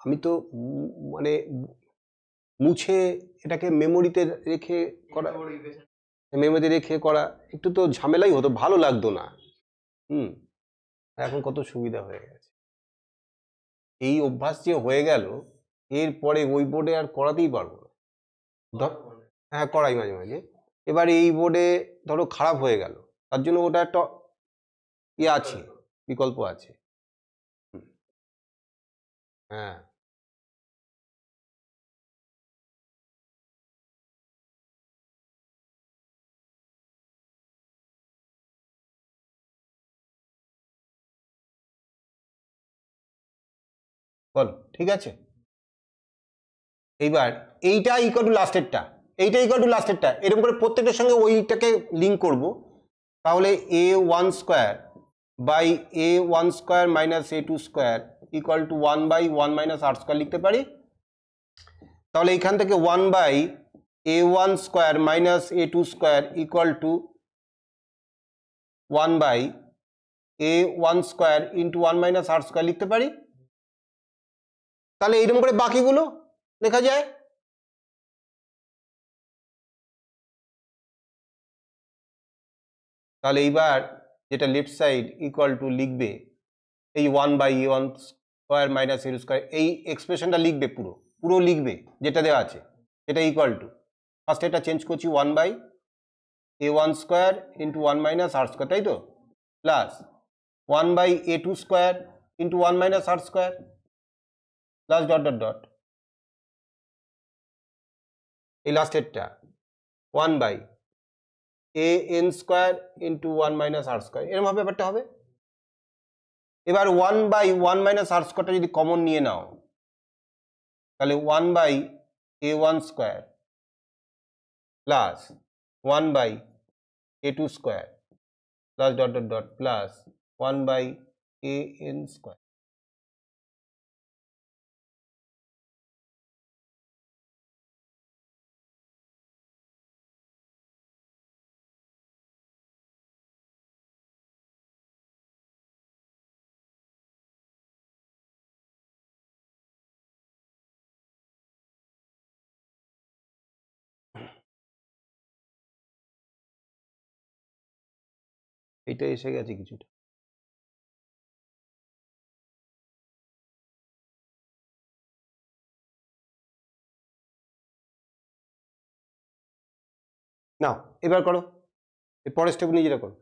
আমি তো মানে মুছে এটাকে মেমোরিতে রেখে করা, মেমোরিতে রেখে করা একটু তো ঝামেলাই হতো, ভালো লাগতো না। এখন কত সুবিধা হয়ে গেছে, এই অভ্যাস যে হয়ে গেল এরপরে ওই বোর্ডে আর করাতেই পারবো না। হ্যাঁ, করাই মাঝে মাঝে। এবার এই বোর্ডে ধরো খারাপ হয়ে গেল, তার জন্য ওটা একটা ইয়ে আছে, বিকল্প আছে। হ্যাঁ, বলো ঠিক আছে। এইবার এইটা ইকুয়াল টু লাস্টেরটা, এইটা ইকুয়াল টু লাস্টেরটা, এরকম করে প্রত্যেকটার সঙ্গে ওইটাকে লিঙ্ক করব। তাহলে a1² by a1² minus a2² equal to 1/1 - r² লিখতে পারি। তাহলে এখান থেকে 1/a1² minus a2² equal to 1/a1² into 1 - r² লিখতে পারি। তাহলে এইরকম করে বাকিগুলো লেখা যায়। তাহলে এইবার যেটা লেফট সাইড ইকুয়াল টু লিখবে এই 1/a1² মাইনাস a2², এই এক্সপ্রেশনটা লিখবে, পুরো পুরো লিখবে যেটা দেওয়া আছে, এটা ইকুয়াল টু, ফার্স্ট এটা চেঞ্জ করছি 1/a1² ইন্টু 1 - r², তাই তো, plus 1/a2² into 1 - r², plus dot dot dot এই লাস্টেরটা 1/an² ইন্টু 1 - r², এরকম ভাবে ব্যাপারটা হবে। এবার 1/1 - r² যদি কমন নিয়ে নাও, তাহলে 1/a1² plus 1/a2² plus dot dot dot plus 1/an²। এটা এসে গেছে কিছুটা। নাও এবার করো, এর পরের স্টেপ নিজেরা করো।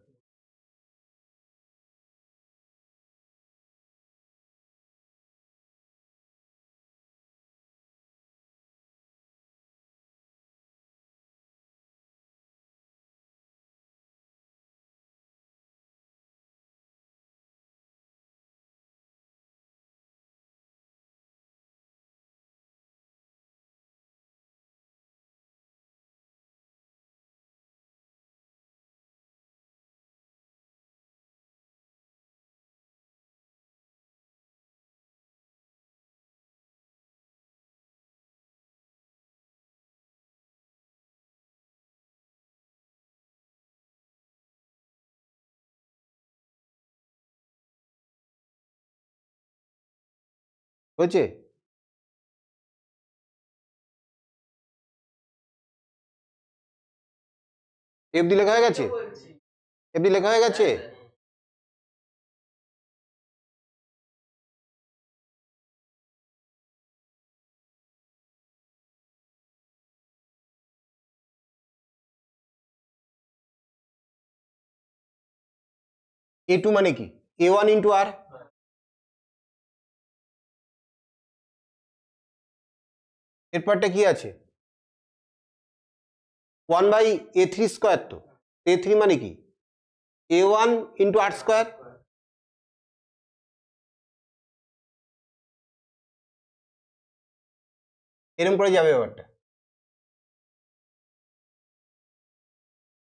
হয়েছে? এফডি লেখা হয়ে গেছে? এফডি লেখা হয়ে গেছে? এ টু মানে কি? এ ওয়ান ইন্টু আর। এরপরটা কি আছে? 1/a3 square. তো a3 মানে কি? a1 ইন্টু আর স্কোয়ার। এরকম করে যাবে ব্যাপারটা।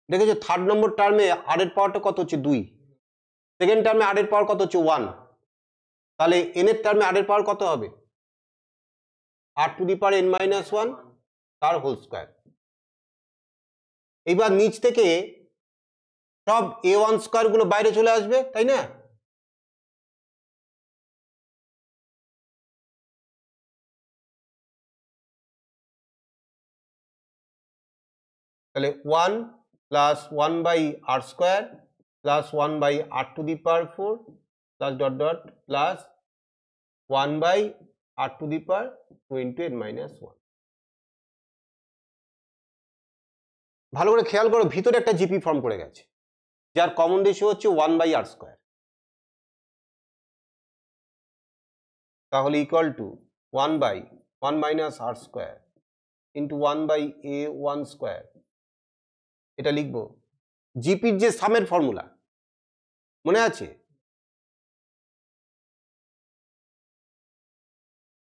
দেখেছো থার্ড নম্বর টার্মে আর এর পাওয়ারটা কত হচ্ছে? 2। সেকেন্ড টার্মে আর এর পাওয়ার কত হচ্ছে? 1। তাহলে এন এর টার্মে আর এর পাওয়ার কত হবে? r⁻n−1 তার হোল স্কোয়ার। এইবার নিচ থেকে সব a1 স্কোয়ার গুলো বাইরে চলে আসবে, তাই না? তাহলে 1 plus 1/r square plus 1/r⁴ plus dot dot plus 1/r⁴ into n−1। ভালো করে খেয়াল করো, ভিতরে একটা জিপি ফর্ম করে গেছে যার কমন রেশিও হচ্ছে 1/r স্কোয়ার। তাহলে equal to 1/1 - r square into 1/a1 square. এটা লিখবো জিপির যে সামের ফর্মুলা মনে আছে?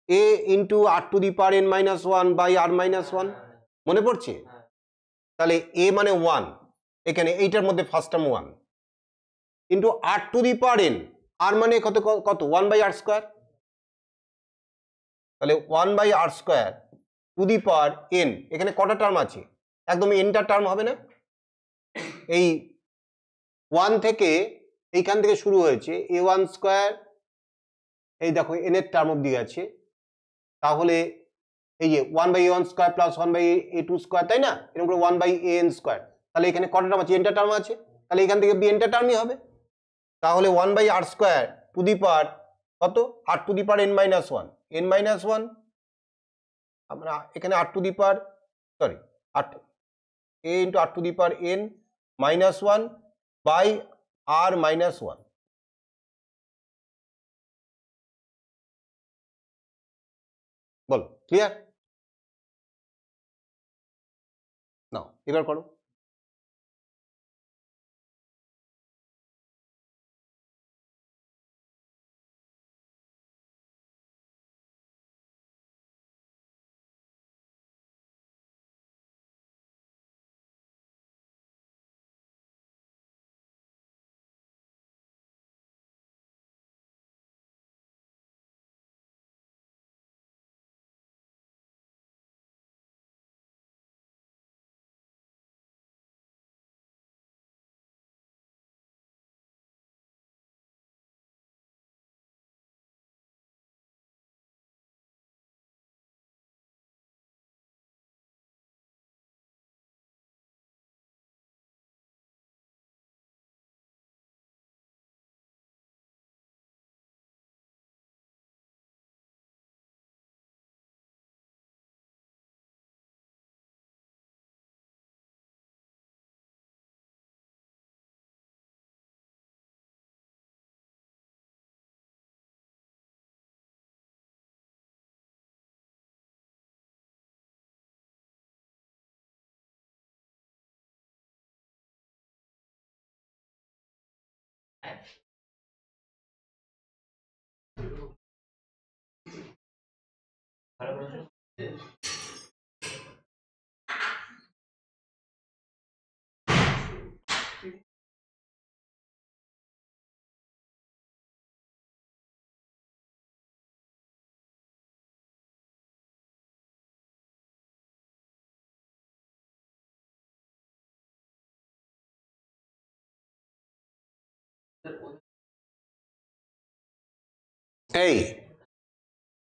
a ইন্টু r⁻n−1/r−1 মনে পড়ছে? তাহলে a মানে 1, এখানে এইটার মধ্যে ফার্স্ট টার্ম 1 ইন্টু r⁻n, আর মানে কত কত 1/r স্কোয়ার। তাহলে 1/r square two the power n, এখানে কটা টার্ম আছে? একদম nটা টার্ম হবে না? এই 1 থেকে এইখান থেকে শুরু হয়েছে a1 স্কোয়ার, এই দেখো n এর টার্ম অব্দি আছে। তাহলে এই যে 1/a1 square plus 1/a2 square, তাই না? এরকম করে 1/an স্কোয়ার। তাহলে এখানে কটা টার্ম আছে? nটা টার্ম আছে। তাহলে এখান থেকে nটা টার্মই হবে। তাহলে 1/r square two the power কত? r⁻n−1 n−1, আমরা এখানে সরি a ইন্টু r⁻n−1/r−1। বলো, ক্লিয়ার? নাও এবার করো।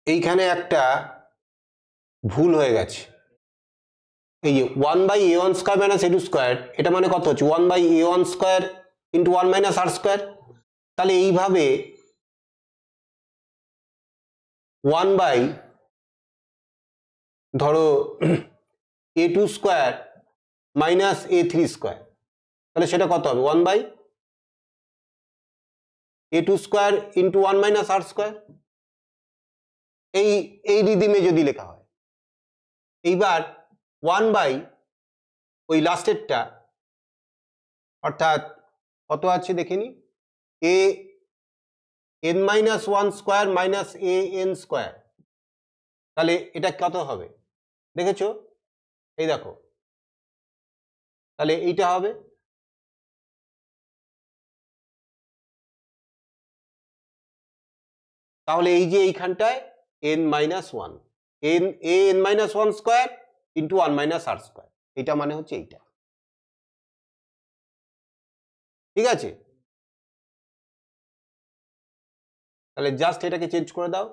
এইখানে একটা ভুল হয়ে গেছে। এই যে 1/a1 square minus a2 square, এটা মানে কত হচ্ছে 1/a1 square into 1 minus r square. তাহলে এইভাবে 1 বাই ধরো a2 square minus a3 square, তাহলে সেটা কত হবে 1/a2 square into 1 minus r square. এই রিদিমে যদি লেখা হয়, এইবার 1 বাই ওই লাস্টেরটা অর্থাৎ কত আছে দেখিনি, a n minus 1 square minus a n square, তাহলে এটা কত হবে দেখেছো, এই দেখো, তাহলে এইটা হবে। তাহলে এই যে এইখানটায় n minus 1 n minus 1 square into 1 minus r square, এটা মানে হচ্ছে এইটা, ঠিক আছে। তাহলে জাস্ট এটাকে চেঞ্জ করে দাও,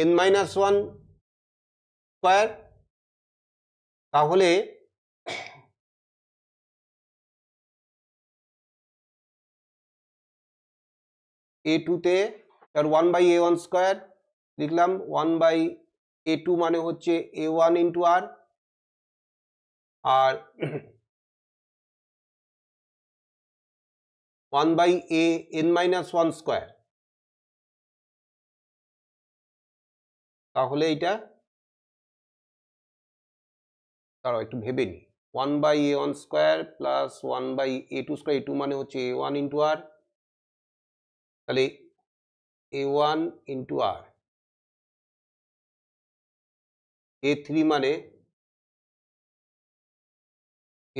n মাইনাস 1 স্কয়ার, তাহলে a2 তে 1/a1 স্কয়ার লিখলাম, 1/a2 মানে হচ্ছে a1 ইন্টু r, আর 1/a n মাইনাস 1 স্কয়ার, তাহলে এইটা দাঁড়াও একটু ভেবে নি, 1/a1 square plus 1/a2 square, a2 মানে হচ্ছে a1 ইন্টু r, তাহলে a1 ইন্টু r, a3 মানে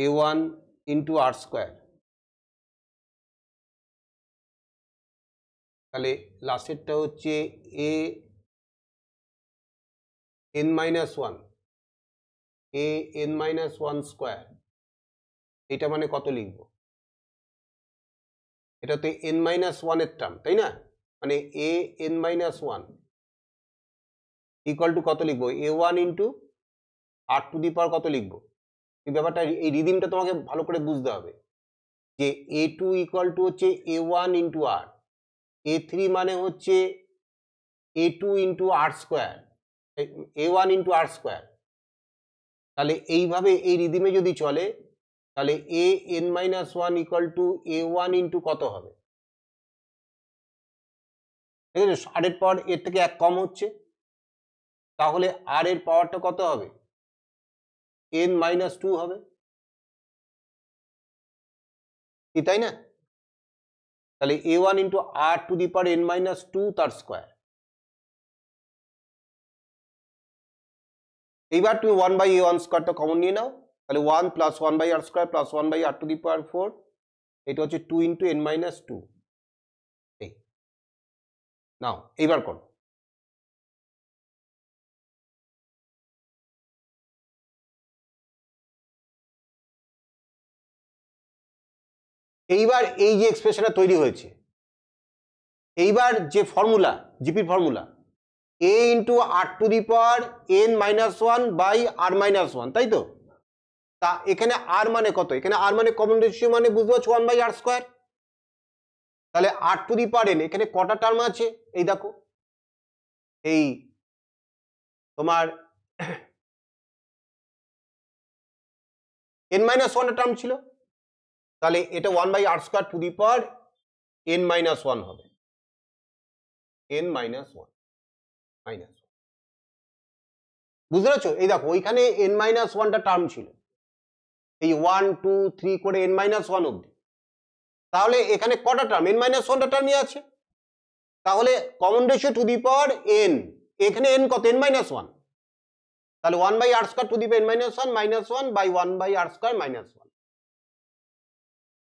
a1 ইন্টু r স্কয়ার, তাহলে লাস্টেরটা হচ্ছে a n minus 1 a n minus 1 square, এটা মানে কত লিখবো, এটা তো n মাইনাস 1 এর টার্ম তাই না, মানে a n minus 1 equal to কত লিখবো, a1 into r to the power কত লিখবো। এই ব্যাপারটা, এই রিদিমটা তোমাকে ভালো করে বুঝতে হবে যে a2 ইকুয়াল টু হচ্ছে a1 ইন্টু r, a3 মানে হচ্ছে a2 into r square, a1 into r square. তাহলে এইভাবে এই রিদিমে যদি চলে, তাহলে a n minus 1 equal two a1 into কত হবে, ঠিক আছে, r এর পাওয়ার এর থেকে এক কম হচ্ছে, তাহলে r এর পাওয়ারটা কত হবে, n মাইনাস 2 হবে, কি তাই না। তাহলে a1 into r to the power n minus 2 তার স্কয়ার। এইবার তুমি 1/a1 স্কয়ারটা কমন নিয়ে নাও, তাহলে 1 plus 1/r square plus 1/r to the power 4, এটা হচ্ছে 2 ইন্টু n মাইনাস 2। এই নাও এইবার করো, এইবার এই যে এক্সপ্রেশনটা তৈরি হয়েছে, এইবার যে ফর্মুলা, জিপির formula a into r to the power n minus 1 by r minus 1, তাই তো। তা এখানে r মানে কত, এখানে r মানে কমন রেশিও, মানে বুঝতে পারছো 1/r স্কয়ার। তাহলে r to the power n, এখানে কটা টার্ম আছে, এই দেখো, এই তোমার n মাইনাস 1 টার্ম ছিল, তাহলে এটা 1/r square to the power n minus 1 হবে, n মাইনাস 1 মাইনাস, বুঝতে পারছো। এই দেখো ওইখানে n মাইনাস 1টা টার্ম ছিল, এই 1 2 3 করে n মাইনাস 1 অবধি, তাহলে এখানে কটা টার্ম, n মাইনাস 1টা টার্মই আছে, তাহলে common ratio to the power n, এখানে n কত, n মাইনাস 1, তাহলে 1/r square to the power n minus 1 minus 1 by 1/r square minus 1,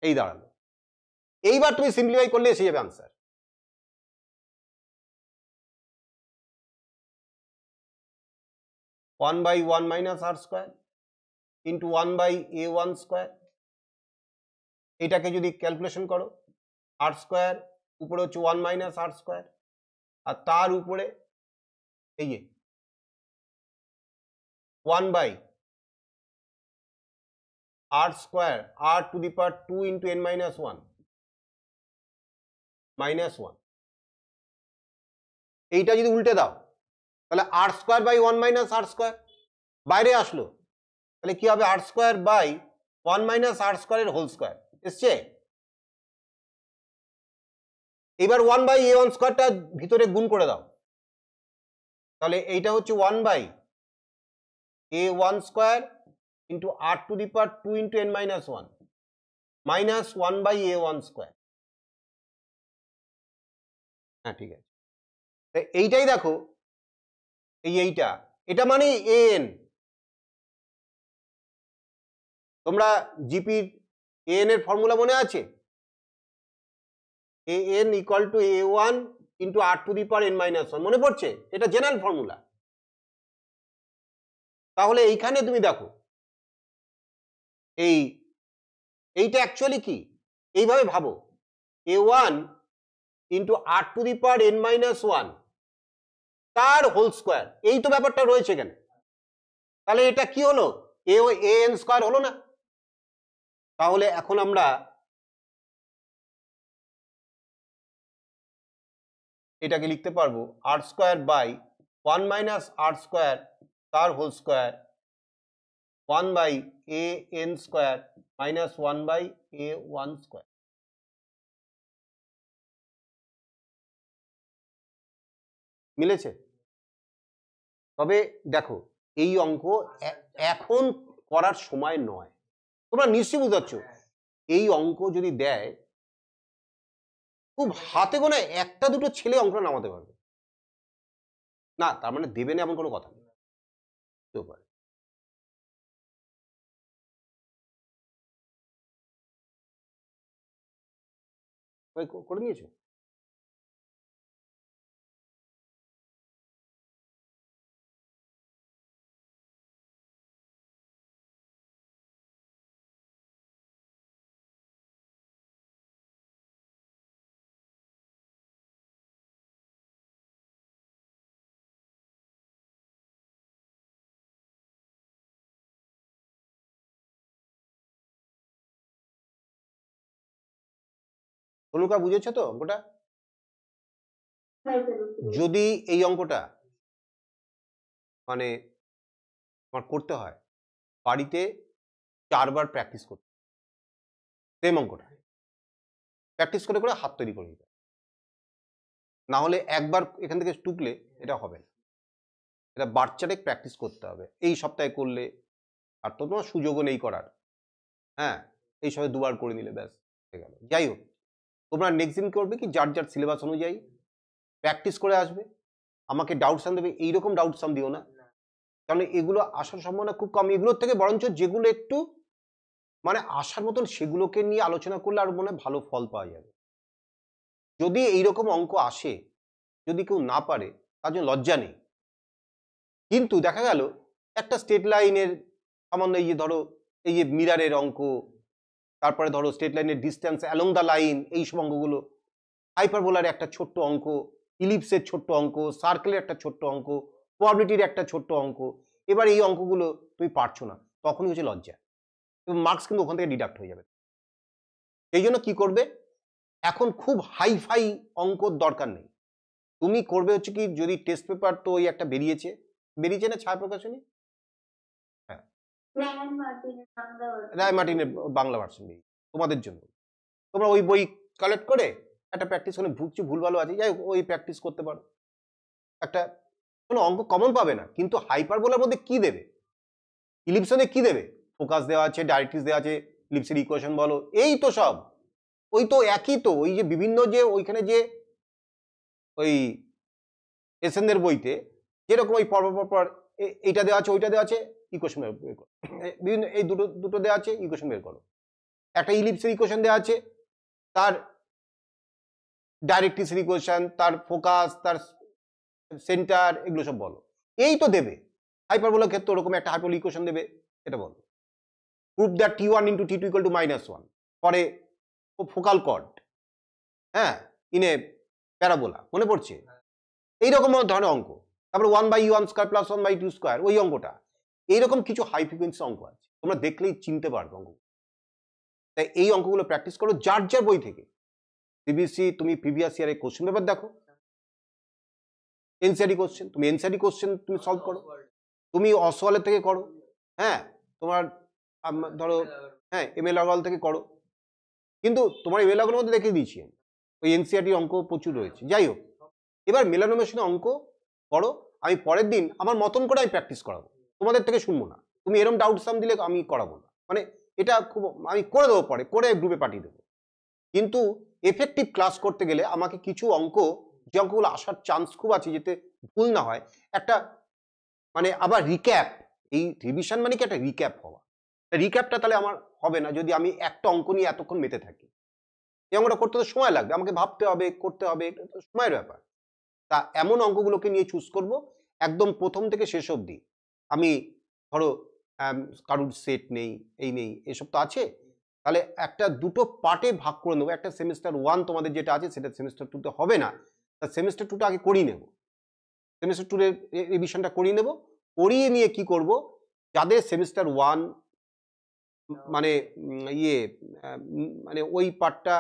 এই দাঁড়ালো। এইবার তুমি সিম্পলিফাই করলে এসে যাবে answer, 1/1 minus r square into 1/a1 square, এটাকে যদি ক্যালকুলেশন করো, r স্কয়ার উপরে হচ্ছে 1 মাইনাস r স্কয়ার, আর তার উপরে এই যে 1/r square r to the power 2 into n minus 1 এইটা যদি উল্টে দাও তাহলে r square by 1 minus r square বাইরে আসলো, তাহলে কি হবে r square by 1 minus r স্কোয়ারের হোল স্কোয়ার এসছে। এবার 1 বাই a1 স্কোয়ারটা ভিতরে গুণ করে দাও, তাহলে এইটা হচ্ছে 1 by a1 square into r to the power 2 into n minus 1 minus 1 by a1 square. হ্যাঁ ঠিক আছে, এইটাই দেখো এইটা, এটা মানে an। তোমরা জিপির an এর ফর্মুলা মনে আছে? an equal to a1 into r to the power n minus 1 মনে পড়ছে? এটা জেনারেল ফর্মুলা। তাহলে এইখানে তুমি দেখো এইটা অ্যাকচুয়ালি কি, এইভাবে ভাবো a1 into r to the power n minus 1 তার হোল স্কোয়ার, এই তো ব্যাপারটা রয়েছে এখানে। তাহলে এটা কি হলো, an স্কোয়ার হলো না? তাহলে এখন আমরা এটাকে লিখতে পারবো r square by 1 minus r square তার whole square 1 by an square minus 1 by a1 square. মিলেছে? তবে দেখো এই অঙ্ক এখন করার সময় নয়, তোমরা নিশ্চয়ই বুঝতে পারছো। এই অঙ্ক যদি দেয় খুব হাতে গোনা একটা দুটো ছেলে অঙ্কটা নামাতে পারবে না, তার মানে দেবে না এমন কোনো কথা নেই। করে নিয়েছো? তনুকা বুঝেছো তো অঙ্কটা? যদি এই অঙ্কটা মানে তোমার করতে হয় বাড়িতে 4 বার প্র্যাকটিস করতে, সেম অঙ্কটা প্র্যাকটিস করে করে হাত তৈরি করে নিতে, না হলে একবার এখান থেকে টুকলে এটা হবে না। এটা বাচ্চাকে প্র্যাকটিস করতে হবে, এই সপ্তাহে করলে আর তো তোমার সুযোগও নেই করার। হ্যাঁ, এই সবাই দুবার করে নিলে ব্যাস হয়ে গেল। যাই হোক, তোমরা নেক্সট দিন করবে কি যার যার সিলেবাস অনুযায়ী প্র্যাকটিস করে আসবে, আমাকে ডাউট সাম দেবে। এইরকম ডাউট সাম দিও না, কারণ এগুলো আসার সম্ভাবনা খুব কম। এগুলোর থেকে বরঞ্চ যেগুলো একটু মানে আসার মতন সেগুলোকে নিয়ে আলোচনা করলে আরো মনে ভালো ফল পাওয়া যাবে। যদি এইরকম অঙ্ক আসে, যদি কেউ না পারে তার জন্য লজ্জা নেই, কিন্তু দেখা গেল একটা স্ট্রেট লাইনের সামান্য এই যে ধরো এই যে মিরারের অঙ্ক, তারপরে ধরো স্ট্রেট লাইনের ডিস্টেন্স অ্যালং দ্য লাইন, এই সব অঙ্কগুলো, হাইপারবোলার একটা ছোট্ট অঙ্ক, ইলিপসের ছোট্ট অঙ্ক, সার্কেলের একটা ছোট্ট অঙ্ক, প্রবাবিলিটির একটা ছোট্ট অঙ্ক, এবার এই অঙ্কগুলো তুমি পারছো না, তখনই হচ্ছে লজ্জা, এবং মার্কস কিন্তু ওখান থেকে ডিডাক্ট হয়ে যাবে। এই জন্য কি করবে, এখন খুব হাইফাই অঙ্কর দরকার নেই। তুমি করবে হচ্ছে কি, যদি টেস্ট পেপার তো ওই একটা বেরিয়েছে না ছায়া প্রকাশনী, হ্যাঁ রায় মার্টিনের বাংলা ভার্সন তোমাদের জন্য, তোমরা ওই বই কালেক্ট করে একটা প্র্যাকটিস করে ভুগছি ভুল ভালো আছে, যাই ওই প্র্যাকটিস করতে পারো। একটা কোনো অঙ্ক কমন পাবে না, কিন্তু হাইপারবোলার মধ্যে কি দেবে, ইলিপসনে কি দেবে, ফোকাস দেওয়া আছে, ডাইরেক্ট্রিক্স দেওয়া আছে, ইলিপসের ইকুয়েশন বলো, এই তো সব ওই তো একই তো। ওই যে বিভিন্ন যে ওইখানে যে ওই এসএনদের বইতে যেরকম ওই পরপর এইটা দেওয়া আছে ওইটা দেওয়া আছে, ইকুয়েশন বের করো, বিভিন্ন এই দুটো দেওয়া আছে, ইকুয়েশন বের করো। একটা ইলিপসের ইকুয়েশন দেওয়া আছে, তার ডাইরেক্ট্রিক্সের ইকুয়েশন, তার ফোকাস, তার সেন্টার, এগুলো সব বলো, এই তো দেবে। হাইপারবোলার ক্ষেত্রে ওরকম একটা হাইপারবোলিক ইকুয়েশন দেবে, এটা বলো। Prove that t1 into t2 equal to -1 পরে ফোকাল কর্ড, হ্যাঁ, ইন এ প্যারাবোলা, মনে পড়ছে? এইরকম ধরনের অঙ্ক, তারপরে 1/1² + 1/2² ওই অঙ্কটা, এইরকম কিছু হাই ফ্রিকোয়েন্সি অঙ্ক আছে, তোমরা দেখলেই চিনতে পারবে অঙ্ক। তাই এই অঙ্কগুলো প্র্যাকটিস করো যার যার বই থেকে। সিবিএসসি তুমি প্রিভিয়াস ইয়ারের কোশ্চেন পেপার দেখো, এনসিআরটি কোশ্চেন, তুমি এনসিআরটি কোশ্চেন তুমি সলভ করো, তুমি অসওয়ালের থেকে করো, হ্যাঁ তোমার ধরো হ্যাঁ এমএল আগরওয়াল থেকে করো, কিন্তু তোমার এমএল আগরওয়ালের মধ্যে দেখে দিয়েছি আমি, ওই এনসিআরটি অঙ্ক প্রচুর রয়েছে। যাই হোক, এবার মেলানোমেশনে অঙ্ক করো, আমি পরের দিন আমার মতন করে আমি প্র্যাকটিস করাবো, তোমাদের থেকে শুনবো না, তুমি এরকম ডাউট সাম দিলে আমি করাবো না, মানে এটা খুব আমি করে দেবো, পরে করে গ্রুপে পাঠিয়ে দেবো। কিন্তু এফেক্টিভ ক্লাস করতে গেলে আমাকে কিছু অঙ্ক, যে অঙ্কগুলো আসার চান্স খুব আছে যেতে ভুল না হয়, একটা মানে আবার রিক্যাপ, এই রিভিশন মানে কি একটা রিক্যাপ হওয়া, রিক্যাপটা তাহলে আমার হবে না যদি আমি একটা অঙ্ক নিয়ে এতক্ষণ মেতে থাকি। এই অঙ্কটা করতে তো সময় লাগবে, আমাকে ভাবতে হবে, করতে হবে, এটা তো সময়ের ব্যাপার। তা এমন অঙ্কগুলোকে নিয়ে চুজ করব একদম প্রথম থেকে শেষ অবধি। আমি ধরো কারুর সেট নেই, এই নেই, এসব তো আছে, তাহলে একটা দুটো পার্টে ভাগ করে নেবো। একটা সেমিস্টার 1 তোমাদের যেটা আছে সেটা সেমিস্টার 2তে হবে না, তা সেমিস্টার 2টা আগে করিয়ে নেব, সেমিস্টার 2 এর রিভিশনটা করিয়ে নেব, করিয়ে নিয়ে কি করব, যাদের সেমিস্টার 1 মানে মানে ওই পার্টটা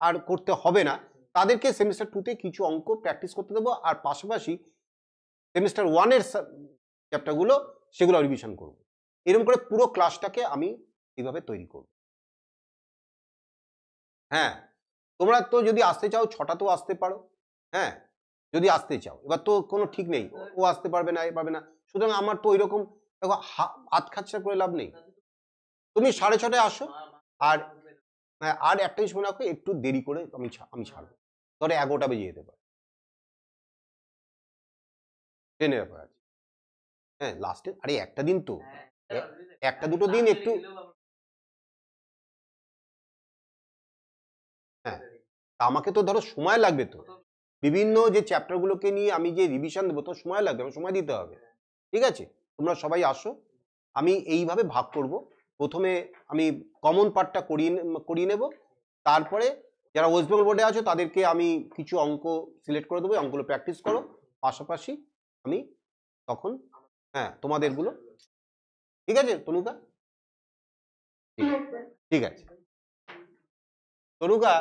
আর করতে হবে না, তাদেরকে সেমিস্টার 2তে কিছু অঙ্ক প্র্যাকটিস করতে দেবো, আর পাশাপাশি সেমিস্টার 1-এর চ্যাপ্টারগুলো সেগুলো রিভিশন করব। এরকম করে পুরো ক্লাসটাকে আমি এইভাবে তৈরি করব। হ্যাঁ, তোমরা তো যদি আসতে চাও 6টাতেও আসতে পারো, হ্যাঁ যদি আসতে চাও, এবার তো কোনো ঠিক নেই, ও আসতে পারবে না, এ পারবে না, সুতরাং আমার তো ওইরকম দেখো হাত খাচ্ছা করে লাভ নেই, তুমি 6:30টায় আসো। আর হ্যাঁ, আর একটা জিনিস মনে রাখো, একটু দেরি করে আমি ছাড়বো, ধরো 11টা বেজে যেতে পারে, ট্রেনের ব্যাপার আছে, হ্যাঁ লাস্টে, আরে একটা দিন তো, একটা দুটো দিন একটু, হ্যাঁ আমাকে তো ধরো সময় লাগবে, তো বিভিন্ন যে চ্যাপ্টারগুলোকে নিয়ে আমি যে রিভিশন দেবো তো সময় লাগবে, আমার সময় দিতে হবে। ঠিক আছে, তোমরা সবাই আসো, আমি এইভাবে ভাগ করব। প্রথমে আমি কমন পার্টটা করিয়ে নেব, তারপরে যারা ওয়েস্ট বেঙ্গল বোর্ডে আছো তাদেরকে আমি কিছু অঙ্ক সিলেক্ট করে দেবো, অঙ্কগুলো প্র্যাকটিস করো, পাশাপাশি আমি তখন হ্যাঁ তোমাদেরগুলো। ঠিক আছে তনুকা? ঠিক আছে তনুকা,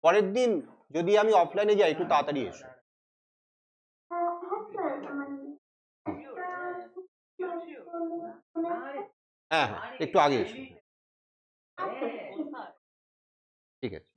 পরের দিন যদি আমি অফলাইনে যাই একটু তাড়াতাড়ি এসো। হ্যাঁ হ্যাঁ একটু আগে এসো। ঠিক আছে।